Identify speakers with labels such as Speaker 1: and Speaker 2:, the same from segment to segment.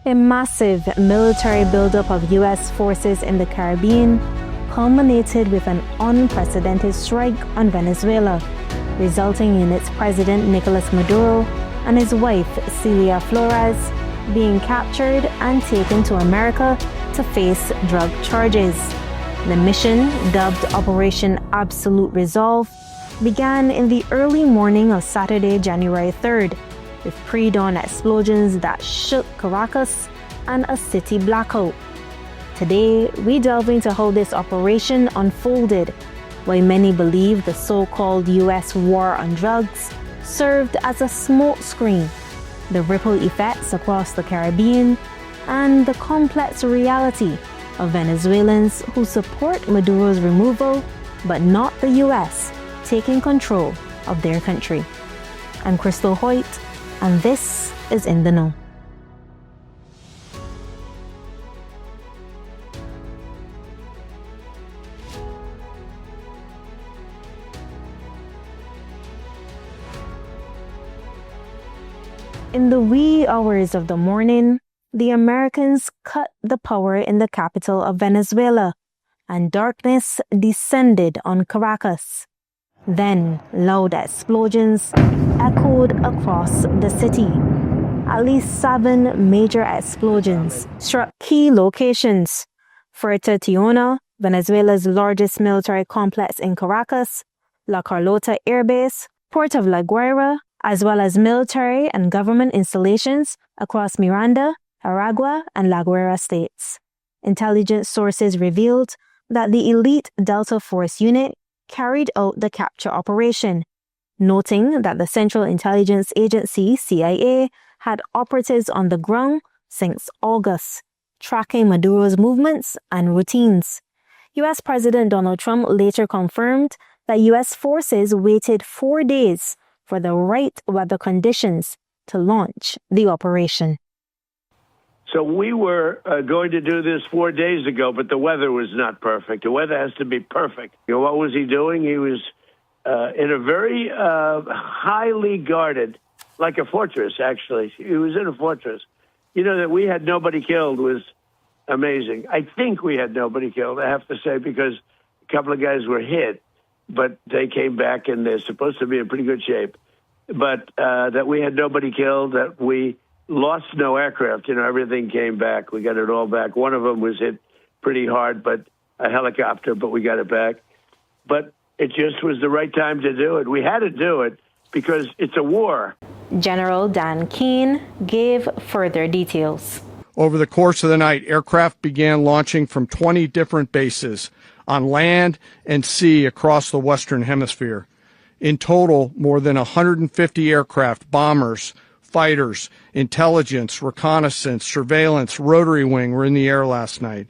Speaker 1: A massive military buildup of U.S. forces in the Caribbean culminated with an unprecedented strike on Venezuela, resulting in its President Nicolás Maduro and his wife Celia Flores being captured and taken to America to face drug charges. The mission, dubbed Operation Absolute Resolve, began in the early morning of Saturday, January 3rd, with pre-dawn explosions that shook Caracas and a city blackout. Today, we delve into how this operation unfolded, why many believe the so-called U.S. war on drugs served as a smokescreen, the ripple effects across the Caribbean, and the complex reality of Venezuelans who support Maduro's removal, but not the U.S. taking control of their country. I'm Krystal Hoyte, and this is In the Know. In the wee hours of the morning, the Americans cut the power in the capital of Venezuela, and darkness descended on Caracas. Then, loud explosions echoed across the city. At least 7 major explosions struck key locations: Fuerte Tiona, Venezuela's largest military complex in Caracas, La Carlota Air Base, Port of La Guaira, as well as military and government installations across Miranda, Aragua, and La Guaira states. Intelligence sources revealed that the elite Delta Force unit carried out the capture operation, noting that the Central Intelligence Agency, CIA, had operatives on the ground since August, tracking Maduro's movements and routines. U.S. President Donald Trump later confirmed that U.S. forces waited 4 days for the right weather conditions to launch the operation.
Speaker 2: So we were going to do this 4 days ago, but the weather was not perfect. The weather has to be perfect. You know, what was he doing? He was in a very highly guarded, like a fortress, actually. He was in a fortress. You know, that we had nobody killed was amazing. I think we had nobody killed, I have to say, because a couple of guys were hit, but they came back and they're supposed to be in pretty good shape. But that we had nobody killed, that we lost no aircraft. You know, everything came back. We got it all back. One of them was hit pretty hard, but a helicopter, but we got it back. But it just was the right time to do it. We had to do it because it's a war.
Speaker 1: General Dan Keane gave further details.
Speaker 3: Over the course of the night, aircraft began launching from 20 different bases on land and sea across the Western Hemisphere. In total, more than 150 aircraft, bombers, fighters, intelligence, reconnaissance, surveillance, rotary wing were in the air last night.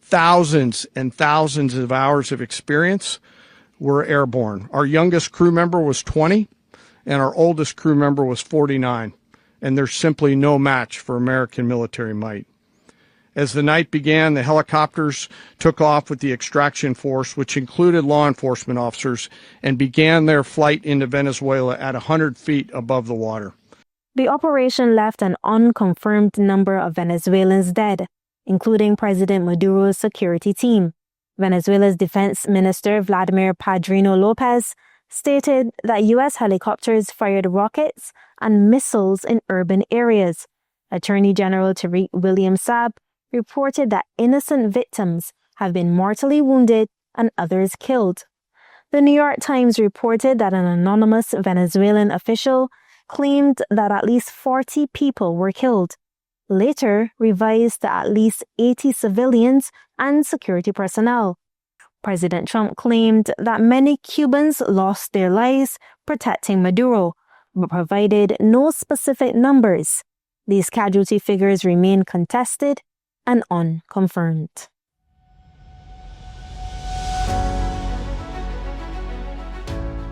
Speaker 3: Thousands and thousands of hours of experience were airborne. Our youngest crew member was 20, and our oldest crew member was 49, and there's simply no match for American military might. As the night began, the helicopters took off with the extraction force, which included law enforcement officers, and began their flight into Venezuela at 100 feet above the water.
Speaker 1: The operation left an unconfirmed number of Venezuelans dead, including President Maduro's security team. Venezuela's Defense Minister Vladimir Padrino Lopez stated that U.S. helicopters fired rockets and missiles in urban areas. Attorney General Tariq William Saab reported that innocent victims have been mortally wounded and others killed. The New York Times reported that an anonymous Venezuelan official claimed that at least 40 people were killed, later revised to at least 80 civilians and security personnel. President Trump claimed that many Cubans lost their lives protecting Maduro, but provided no specific numbers. These casualty figures remain contested and unconfirmed.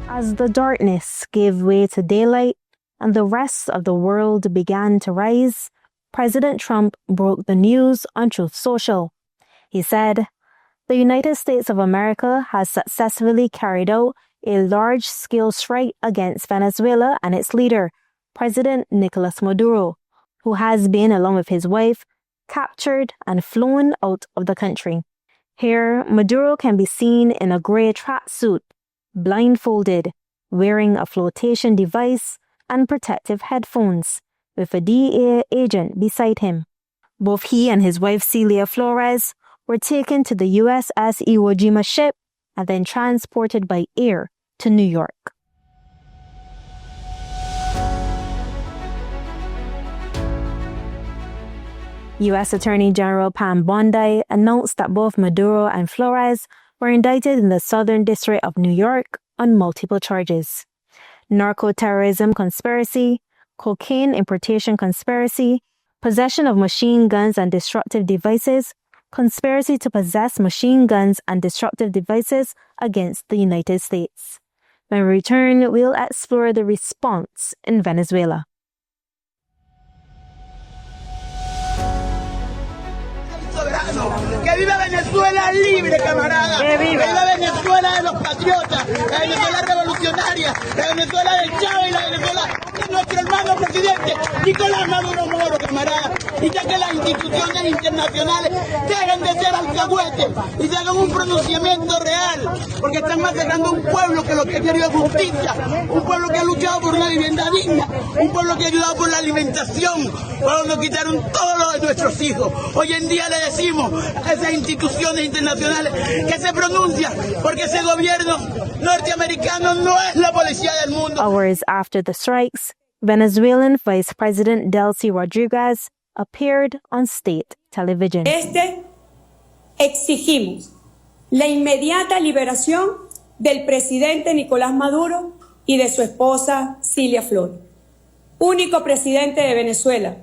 Speaker 1: As the darkness gave way to daylight and the rest of the world began to rise, President Trump broke the news on Truth Social. He said, "The United States of America has successfully carried out a large-scale strike against Venezuela and its leader, President Nicolás Maduro, who has been, along with his wife, captured and flown out of the country. Here, Maduro can be seen in a grey tracksuit, blindfolded, wearing a flotation device and protective headphones, with a DEA agent beside him. Both he and his wife Celia Flores were taken to the USS Iwo Jima ship and then transported by air to New York. U.S. Attorney General Pam Bondi announced that both Maduro and Flores were indicted in the Southern District of New York on multiple charges: narco-terrorism conspiracy, cocaine importation conspiracy, possession of machine guns and destructive devices, conspiracy to possess machine guns and destructive devices against the United States. When we return, we'll explore the response in Venezuela.
Speaker 4: Que viva Venezuela libre, camarada. Que viva Venezuela de los patriotas, la Venezuela revolucionaria, la Venezuela de Chávez y la Venezuela de nuestro hermano presidente Nicolás Maduro Moro, camarada. Y ya que las instituciones internacionales dejen de ser alcahuetes y se hagan un pronunciamiento real, porque están masacrando un pueblo que lo que ha querido es justicia, un pueblo que ha luchado por una vivienda digna, un pueblo que ha ayudado por la alimentación, cuando nos quitaron todo lo de nuestros hijos. Hoy en día le decimos a esas instituciones internacionales que se pronuncian, porque ese gobierno norteamericano no es la policía del mundo.
Speaker 1: Hours after the strikes, Venezuelan Vice President Delcy Rodriguez appeared on state television.
Speaker 5: Exigimos la inmediata liberación del presidente Nicolás Maduro y de su esposa Celia Flores, único presidente de Venezuela.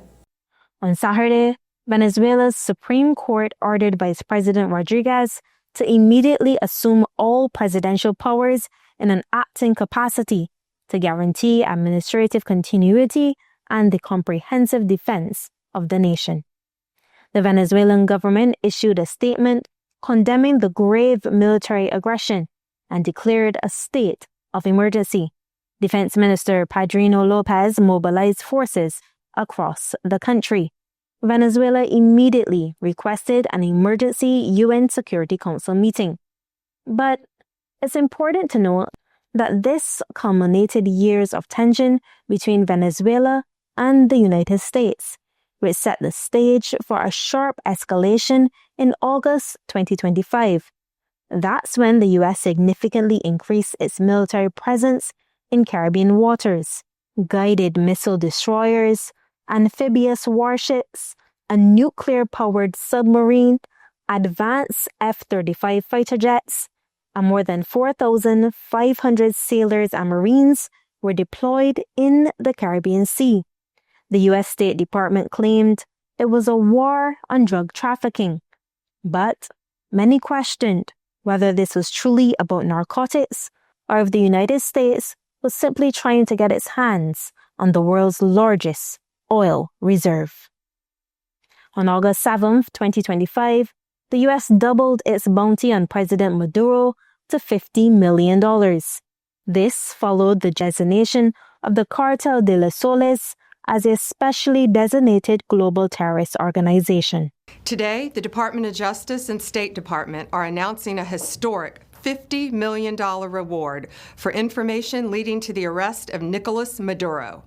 Speaker 1: On Saturday, Venezuela's Supreme Court ordered Vice President Rodriguez to immediately assume all presidential powers in an acting capacity to guarantee administrative continuity and the comprehensive defense of the nation. The Venezuelan government issued a statement condemning the grave military aggression and declared a state of emergency. Defense Minister Padrino Lopez mobilized forces across the country. Venezuela immediately requested an emergency UN Security Council meeting. But it's important to note that this culminated years of tension between Venezuela and the United States, which set the stage for a sharp escalation in August 2025. That's when the U.S. significantly increased its military presence in Caribbean waters, guided missile destroyers, amphibious warships, a nuclear-powered submarine, advanced F-35 fighter jets, and more than 4,500 sailors and Marines were deployed in the Caribbean Sea. The U.S. State Department claimed it was a war on drug trafficking, but many questioned whether this was truly about narcotics or if the United States was simply trying to get its hands on the world's largest oil reserve. On August 7, 2025, the U.S. doubled its bounty on President Maduro to $50 million. This followed the designation of the Cartel de los Soles as a specially designated global terrorist organization.
Speaker 6: Today, the Department of Justice and State Department are announcing a historic $50 million reward for information leading to the arrest of Nicolás Maduro.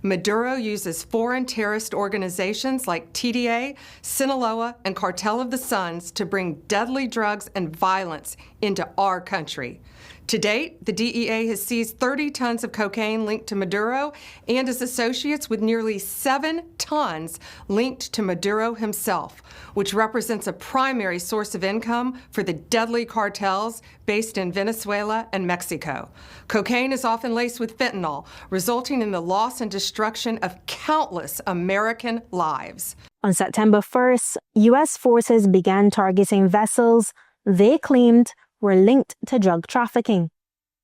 Speaker 6: Maduro uses foreign terrorist organizations like TDA, Sinaloa, and Cartel of the Suns to bring deadly drugs and violence into our country. To date, the DEA has seized 30 tons of cocaine linked to Maduro and his associates, with nearly 7 tons linked to Maduro himself, which represents a primary source of income for the deadly cartels based in Venezuela and Mexico. Cocaine is often laced with fentanyl, resulting in the loss and destruction of countless American lives.
Speaker 1: On September 1st, U.S. forces began targeting vessels they claimed were linked to drug trafficking.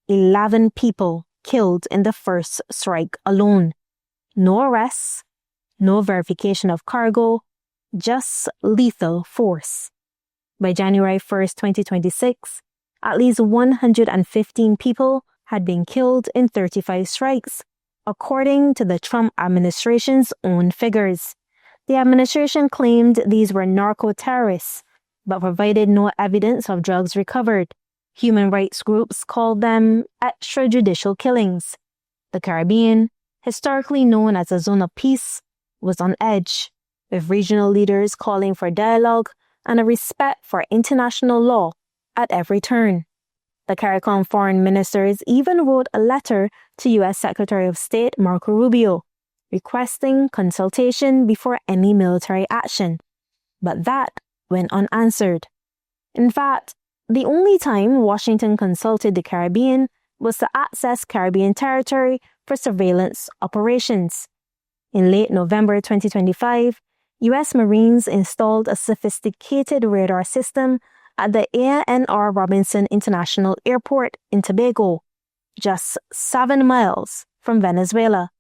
Speaker 1: 11 people killed in the first strike alone. No arrests, no verification of cargo, just lethal force. By January 1st, 2026, at least 115 people had been killed in 35 strikes, according to the Trump administration's own figures. The administration claimed these were narco-terrorists, but provided no evidence of drugs recovered. Human rights groups called them extrajudicial killings. The Caribbean, historically known as a zone of peace, was on edge, with regional leaders calling for dialogue and a respect for international law at every turn. The CARICOM foreign ministers even wrote a letter to U.S. Secretary of State Marco Rubio, requesting consultation before any military action. But that went unanswered. In fact, the only time Washington consulted the Caribbean was to access Caribbean territory for surveillance operations. In late November 2025, U.S. Marines installed a sophisticated radar system at the A.N.R. Robinson International Airport in Tobago, just 7 miles from Venezuela.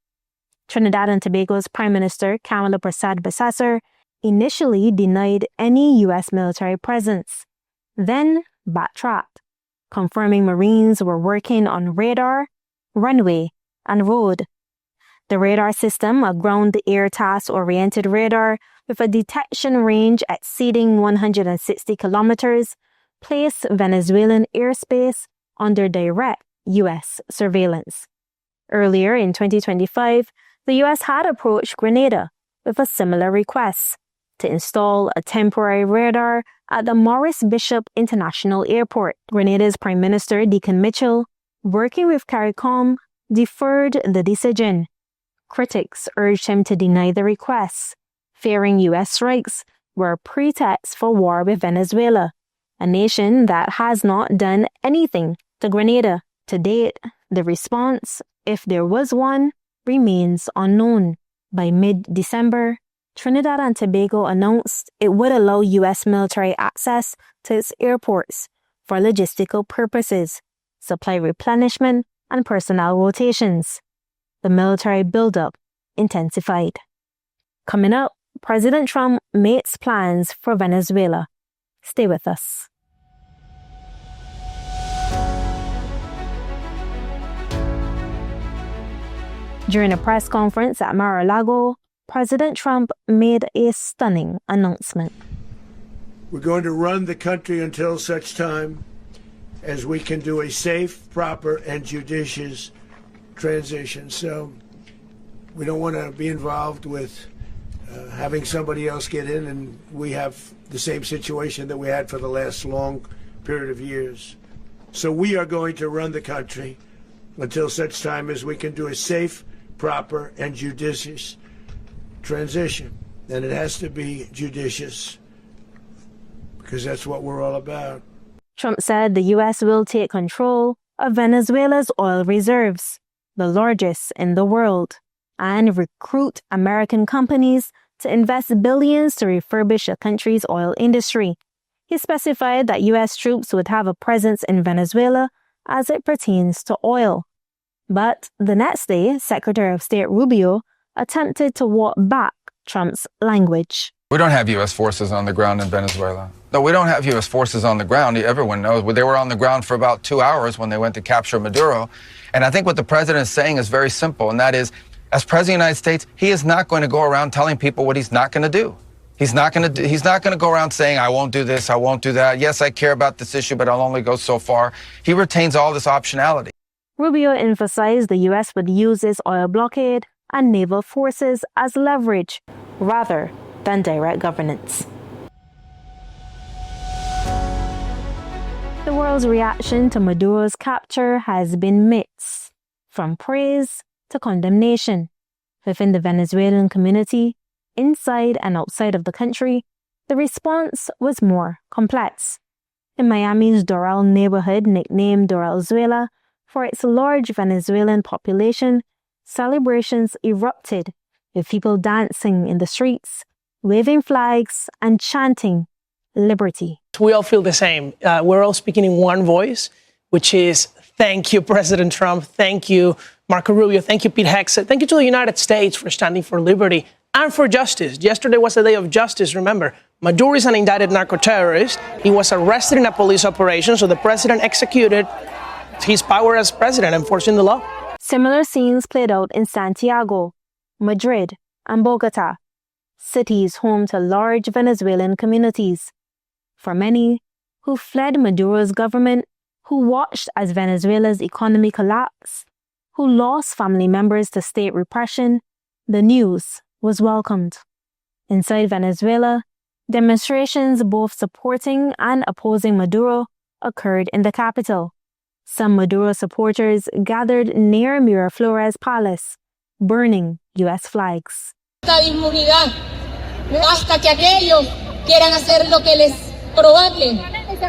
Speaker 1: Trinidad and Tobago's Prime Minister Kamala Persad-Bissessar initially denied any U.S. military presence, then backtracked, confirming Marines were working on radar, runway, and road. The radar system, a ground-to-air task-oriented radar with a detection range exceeding 160 kilometers, placed Venezuelan airspace under direct U.S. surveillance. Earlier in 2025, the U.S. had approached Grenada with a similar request to install a temporary radar at the Maurice Bishop International Airport. Grenada's Prime Minister Deacon Mitchell, working with CARICOM, deferred the decision. Critics urged him to deny the request, fearing U.S. strikes were a pretext for war with Venezuela, a nation that has not done anything to Grenada. To date, the response, if there was one, remains unknown. By mid-December, Trinidad and Tobago announced it would allow U.S. military access to its airports for logistical purposes, supply replenishment, and personnel rotations. The military buildup intensified. Coming up, President Trump makes plans for Venezuela. Stay with us. During a press conference at Mar-a-Lago, President Trump made a stunning announcement.
Speaker 2: We're going to run the country until such time as we can do a safe, proper, and judicious transition. So we don't want to be involved with having somebody else get in, and we have the same situation that we had for the last long period of years. So we are going to run the country until such time as we can do a safe, proper, and judicious transition. And it has to be judicious because that's what we're all about.
Speaker 1: Trump said the U.S. will take control of Venezuela's oil reserves, the largest in the world, and recruit American companies to invest billions to refurbish the country's oil industry. He specified that U.S. troops would have a presence in Venezuela as it pertains to oil. But the next day, Secretary of State Rubio attempted to walk back Trump's language.
Speaker 7: We don't have U.S. forces on the ground in Venezuela. No, we don't have U.S. forces on the ground. Everyone knows. They were on the ground for about 2 hours when they went to capture Maduro. And I think what the president is saying is very simple, and that is, as president of the United States, he is not going to go around telling people what he's not going to do. He's not going to go around saying, I won't do this, I won't do that. Yes, I care about this issue, but I'll only go so far. He retains all this optionality.
Speaker 1: Rubio emphasized the U.S. would use its oil blockade and naval forces as leverage rather than direct governance. The world's reaction to Maduro's capture has been mixed, from praise to condemnation. Within the Venezuelan community, inside and outside of the country, the response was more complex. In Miami's Doral neighborhood, nicknamed Doralzuela, for its large Venezuelan population, celebrations erupted, with people dancing in the streets, waving flags, and chanting liberty.
Speaker 8: We all feel the same. We're all speaking in one voice, which is thank you, President Trump. Thank you, Marco Rubio. Thank you, Pete Hegseth. Thank you to the United States for standing for liberty and for justice. Yesterday was a day of justice, remember. Maduro is an indicted narco-terrorist. He was arrested in a police operation, so the president executed his power as president, enforcing the law.
Speaker 1: Similar scenes played out in Santiago, Madrid, and Bogota, cities home to large Venezuelan communities. For many who fled Maduro's government, who watched as Venezuela's economy collapsed, who lost family members to state repression, the news was welcomed. Inside Venezuela, demonstrations both supporting and opposing Maduro occurred in the capital. Some Maduro supporters gathered near Miraflores Palace, burning U.S. flags.
Speaker 9: Esta inmunidad, hasta que aquellos quieran hacer lo que les provoque,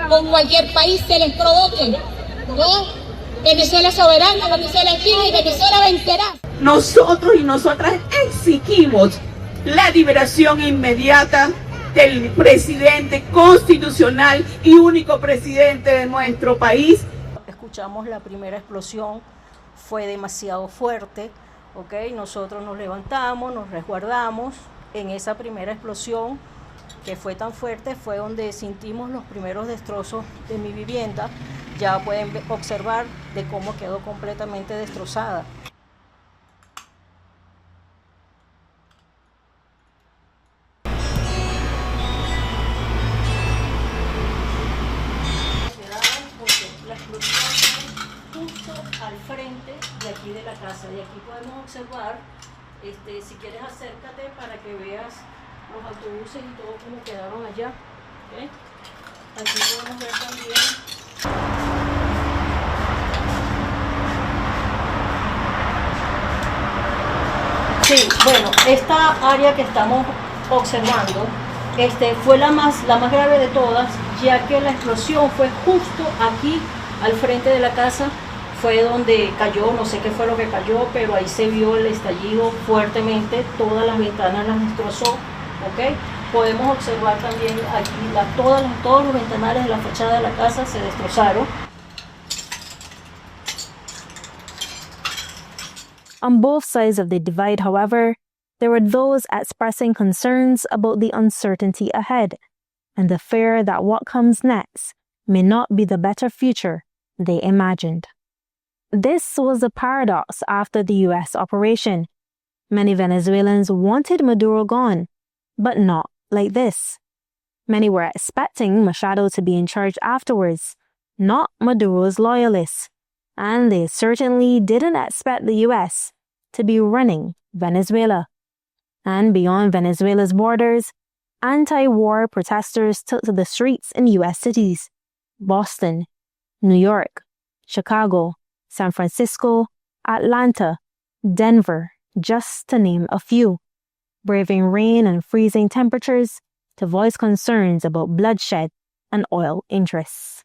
Speaker 9: con cualquier país se les provoque, ¿no? Venezuela es soberana, Venezuela es libre y Venezuela vencerá.
Speaker 10: Nosotros y nosotras exigimos la liberación inmediata del presidente constitucional y único presidente de nuestro país.
Speaker 11: Escuchamos la primera explosión, fue demasiado fuerte, ¿ok? Nosotros nos levantamos, nos resguardamos. En esa primera explosión, que fue tan fuerte, fue donde sentimos los primeros destrozos de mi vivienda. Ya pueden observar de cómo quedó completamente destrozada. La explosión justo al frente de aquí de la casa. Y aquí podemos observar, si quieres acércate para que veas los autobuses y todo como quedaron allá. ¿Okay? Aquí podemos ver también. Sí, bueno, esta área que estamos observando fue la más grave de todas, ya que la explosión fue justo aquí al frente de la casa, fue donde cayó, no sé qué fue lo que cayó, pero ahí se vio el estallido fuertemente, todas las ventanas las destrozó, ¿ok? Podemos observar también aquí todos los ventanales de la fachada de la casa se destrozaron.
Speaker 1: On both sides of the divide, however, there were those expressing concerns about the uncertainty ahead and the fear that what comes next may not be the better future they imagined. This was a paradox after the U.S. operation. Many Venezuelans wanted Maduro gone, but not like this. Many were expecting Machado to be in charge afterwards, not Maduro's loyalists. And they certainly didn't expect the U.S. to be running Venezuela. And beyond Venezuela's borders, anti-war protesters took to the streets in U.S. cities: Boston, New York, Chicago, San Francisco, Atlanta, Denver, just to name a few, braving rain and freezing temperatures to voice concerns about bloodshed and oil interests.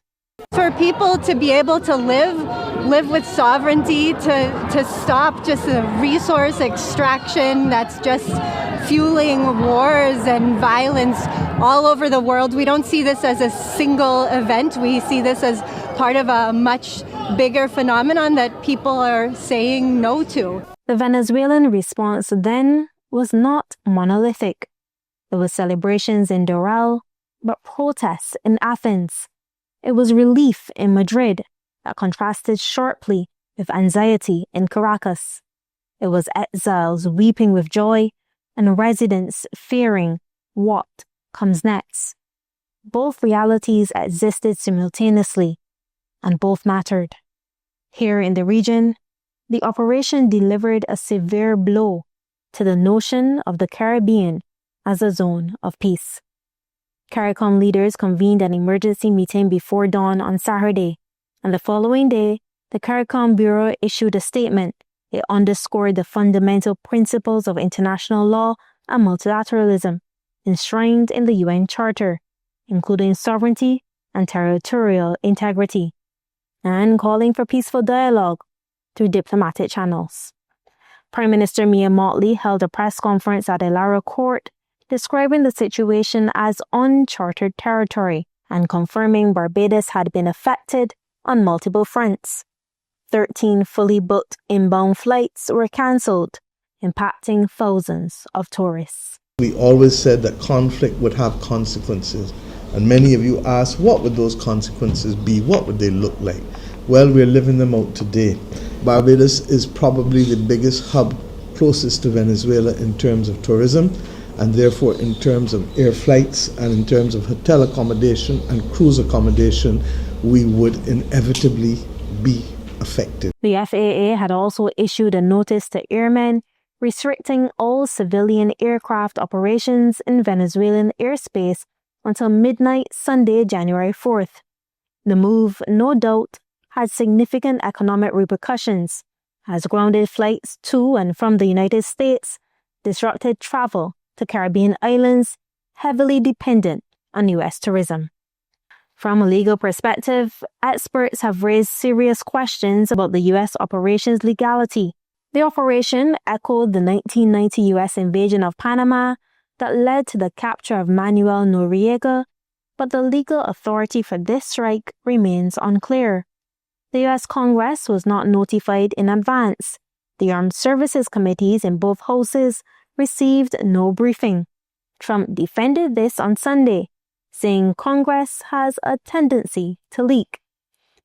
Speaker 12: For people to be able to live with sovereignty, to stop just the resource extraction that's just fueling wars and violence all over the world. We don't see this as a single event. We see this as part of a much bigger phenomenon that people are saying no to.
Speaker 1: The Venezuelan response then was not monolithic. There were celebrations in Doral, but protests in Athens. It was relief in Madrid that contrasted sharply with anxiety in Caracas. It was exiles weeping with joy and residents fearing what comes next. Both realities existed simultaneously, and both mattered. Here in the region, the operation delivered a severe blow to the notion of the Caribbean as a zone of peace. CARICOM leaders convened an emergency meeting before dawn on Saturday, and the following day, the CARICOM Bureau issued a statement. It underscored the fundamental principles of international law and multilateralism enshrined in the UN Charter, including sovereignty and territorial integrity, and calling for peaceful dialogue through diplomatic channels. Prime Minister Mia Mottley held a press conference at Elara Court, describing the situation as uncharted territory and confirming Barbados had been affected on multiple fronts. 13 fully booked inbound flights were cancelled, impacting thousands of tourists.
Speaker 13: We always said that conflict would have consequences, and many of you asked what would those consequences be, what would they look like? Well, we're living them out today. Barbados is probably the biggest hub closest to Venezuela in terms of tourism, and therefore in terms of air flights and in terms of hotel accommodation and cruise accommodation, we would inevitably be affected.
Speaker 1: The FAA had also issued a notice to airmen restricting all civilian aircraft operations in Venezuelan airspace until midnight Sunday, January 4th. The move, no doubt, had significant economic repercussions, as grounded flights to and from the United States disrupted travel to Caribbean islands heavily dependent on U.S. tourism. From a legal perspective, experts have raised serious questions about the U.S. operation's legality. The operation echoed the 1990 U.S. invasion of Panama that led to the capture of Manuel Noriega, but the legal authority for this strike remains unclear. The U.S. Congress was not notified in advance. The Armed Services Committees in both houses received no briefing. Trump defended this on Sunday, saying Congress has a tendency to leak.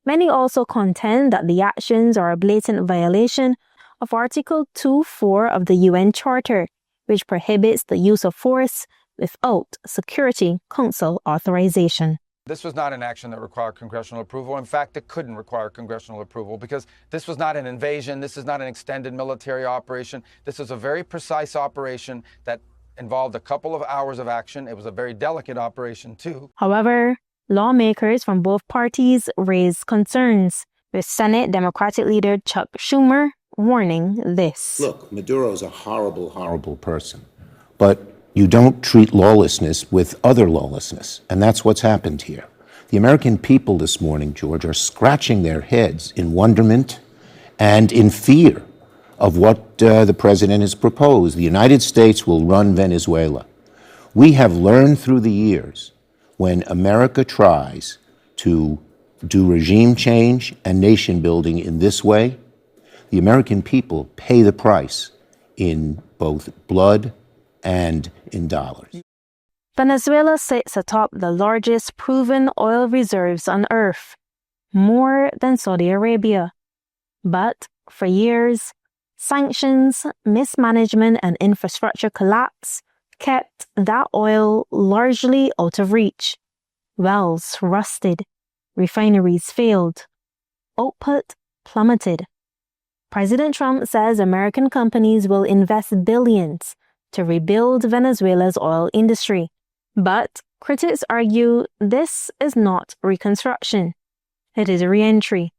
Speaker 1: Many also contend that the actions are a blatant violation of Article 2.4 of the UN Charter, which prohibits the use of force without Security Council authorization.
Speaker 7: This was not an action that required congressional approval. In fact, it couldn't require congressional approval because this was not an invasion. This is not an extended military operation. This is a very precise operation that involved a couple of hours of action. It was a very delicate operation, too.
Speaker 1: However, lawmakers from both parties raised concerns, with Senate Democratic leader Chuck Schumer warning this.
Speaker 14: Look, Maduro's a horrible, horrible person, but you don't treat lawlessness with other lawlessness, and that's what's happened here. The American people this morning, George, are scratching their heads in wonderment and in fear of what the president has proposed. The United States will run Venezuela. We have learned through the years when America tries to do regime change and nation building in this way, the American people pay the price in both blood and in dollars.
Speaker 1: Venezuela sits atop the largest proven oil reserves on earth, more than Saudi Arabia. But for years, sanctions, mismanagement, and infrastructure collapse kept that oil largely out of reach. Wells rusted, refineries failed, output plummeted. President Trump says American companies will invest billions to rebuild Venezuela's oil industry. But critics argue this is not reconstruction. It is re-entry,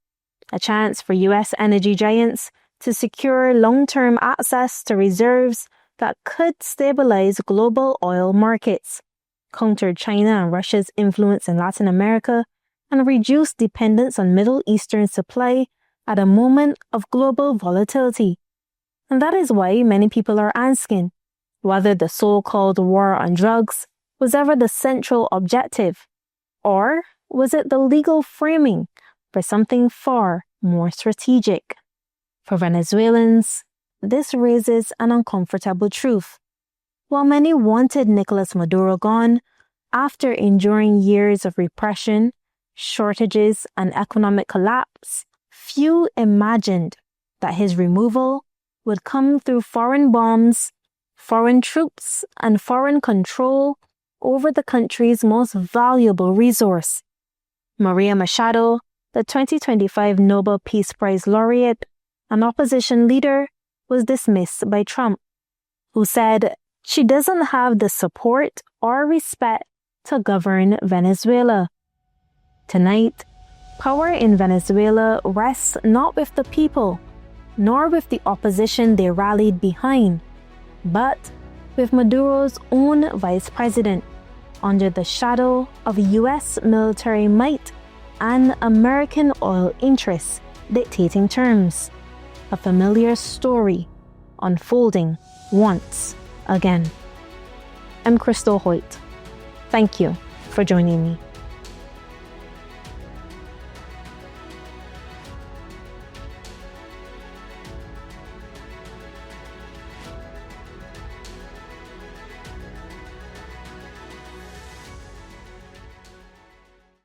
Speaker 1: a chance for U.S. energy giants to secure long-term access to reserves that could stabilize global oil markets, counter China and Russia's influence in Latin America, and reduce dependence on Middle Eastern supply at a moment of global volatility. And that is why many people are asking whether the so-called war on drugs was ever the central objective, or was it the legal framing for something far more strategic? For Venezuelans, this raises an uncomfortable truth. While many wanted Nicolás Maduro gone, after enduring years of repression, shortages, and economic collapse, few imagined that his removal would come through foreign bombs, foreign troops, and foreign control over the country's most valuable resource. Maria Machado, the 2025 Nobel Peace Prize laureate, an opposition leader, was dismissed by Trump, who said she doesn't have the support or respect to govern Venezuela. Tonight, power in Venezuela rests not with the people, nor with the opposition they rallied behind, but with Maduro's own vice president, under the shadow of U.S. military might and American oil interests dictating terms. A familiar story unfolding once again. I'm Krystal Hoyte. Thank you for joining me.